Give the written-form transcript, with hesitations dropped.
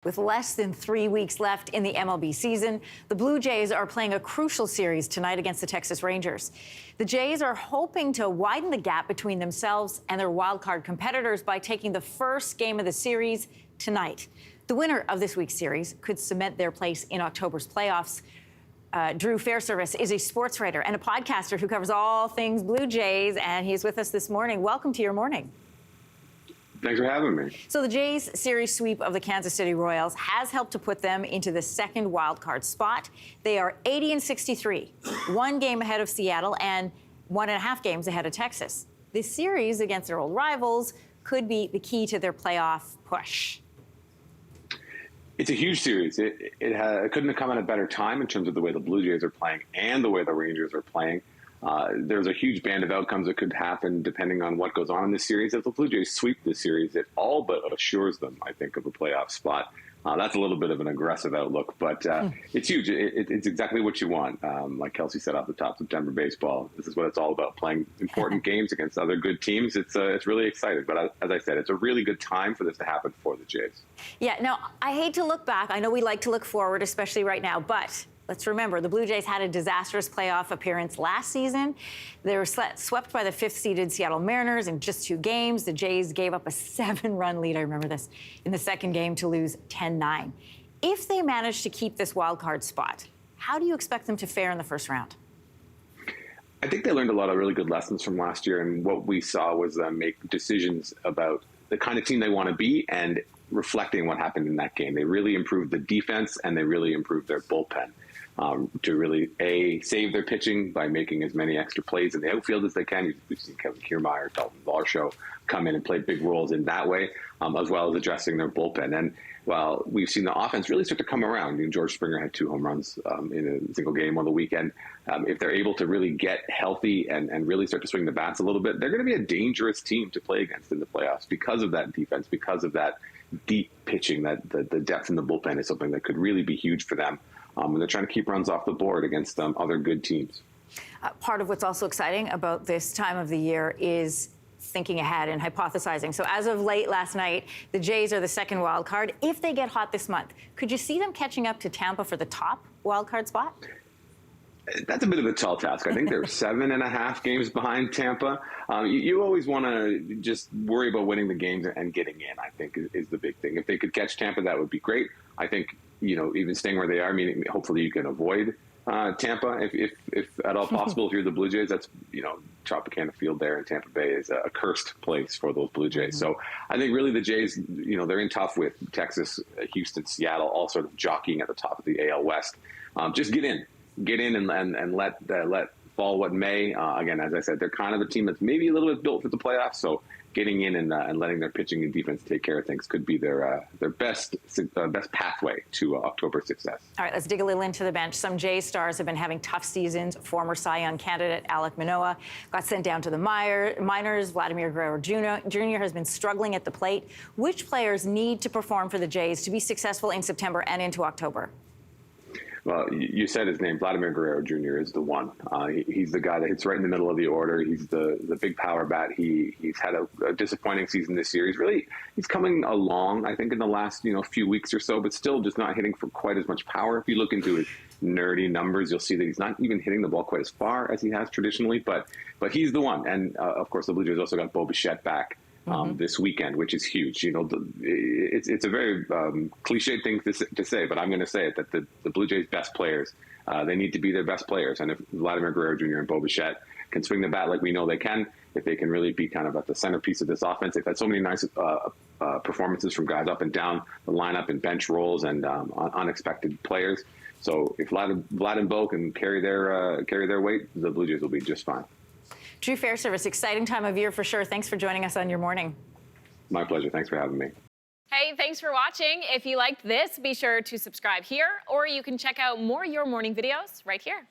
With less than 3 weeks left in the MLB season, the Blue Jays are playing a crucial series tonight against the Texas Rangers. The Jays are hoping to widen the gap between themselves and their wildcard competitors by taking the first game of the series tonight. The winner of this week's series could cement their place in October's playoffs. Drew Fairservice is a sports writer and a podcaster who covers all things Blue Jays, and he's with us this morning. Welcome to your morning. Thanks for having me. So the Jays' series sweep of the Kansas City Royals has helped to put them into the second wildcard spot. They are 80-63, 1 game ahead of Seattle and 1.5 games ahead of Texas. This series against their old rivals could be the key to their playoff push. It's a huge series. It couldn't have come at a better time in terms of the way the Blue Jays are playing and the way the Rangers are playing. There's a huge band of outcomes that could happen depending on what goes on in this series. If the Blue Jays sweep this series, it all but assures them, I think, of a playoff spot. That's a little bit of an aggressive outlook, but it's huge. It's exactly what you want. Like Kelsey said off the top, September baseball. This is what it's all about, playing important games against other good teams. It's really exciting. But as I said, it's a really good time for this to happen for the Jays. Yeah, now, I hate to look back. I know we like to look forward, especially right now, but let's remember, the Blue Jays had a disastrous playoff appearance last season. They were swept by the 5th-seeded Seattle Mariners in just 2 games. The Jays gave up a 7-run lead, I remember this, in the second game to lose 10-9. If they manage to keep this wild card spot, how do you expect them to fare in the first round? I think they learned a lot of really good lessons from last year, and what we saw was them make decisions about the kind of team they want to be and reflecting what happened in that game. They really improved the defense, and they really improved their bullpen. To really, save their pitching by making as many extra plays in the outfield as they can. We've seen Kevin Kiermaier, Dalton Varsho come in and play big roles in that way, as well as addressing their bullpen. And while we've seen the offense really start to come around, George Springer had 2 home runs in a single game on the weekend. If they're able to really get healthy and really start to swing the bats a little bit, they're going to be a dangerous team to play against in the playoffs because of that defense, because of that deep pitching. That the depth in the bullpen is something that could really be huge for them. And they're trying to keep runs off the board against other good teams. Part of what's also exciting about this time of the year is thinking ahead and hypothesizing. So as of late last night, the Jays are the second wild card. If they get hot this month, could you see them catching up to Tampa for the top wild card spot? That's a bit of a tall task. I think they're 7.5 games behind Tampa. You always want to just worry about winning the games and getting in, I think, is the big thing. If they could catch Tampa, that would be great. I think, even staying where they are, meaning hopefully you can avoid Tampa if at all possible. If you're the Blue Jays, that's, Tropicana Field there in Tampa Bay is a cursed place for those Blue Jays. Mm-hmm. So I think really the Jays, they're in tough with Texas, Houston, Seattle, all sort of jockeying at the top of the AL West. Just get in and let fall what may. Again, as I said, they're kind of a team that's maybe a little bit built for the playoffs. So getting in and letting their pitching and defense take care of things could be their best pathway to October success. All right, let's dig a little into the bench. Some Jays stars have been having tough seasons. Former Cy Young candidate Alek Manoah got sent down to the minors. Vladimir Guerrero Jr. has been struggling at the plate. Which players need to perform for the Jays to be successful in September and into October? Well, you said his name. Vladimir Guerrero Jr. is the one. He's the guy that hits right in the middle of the order. He's the big power bat. He's had a disappointing season this year. He's coming along, I think, in the last few weeks or so, but still just not hitting for quite as much power. If you look into his nerdy numbers, you'll see that he's not even hitting the ball quite as far as he has traditionally. But he's the one. And of course, the Blue Jays also got Bo Bichette back this weekend, which is huge. It's a very cliched thing to say, but I'm going to say it, that the Blue Jays' best players, they need to be their best players. And if Vladimir Guerrero Jr. and Bo Bichette can swing the bat like we know they can, if they can really be kind of at the centerpiece of this offense, they've had so many nice performances from guys up and down the lineup and bench roles and unexpected players. So if Vlad and Bo can carry their weight, the Blue Jays will be just fine. Drew Fairservice, exciting time of year for sure. Thanks for joining us on Your Morning. My pleasure. Thanks for having me. Hey, thanks for watching. If you liked this, be sure to subscribe here, or you can check out more Your Morning videos right here.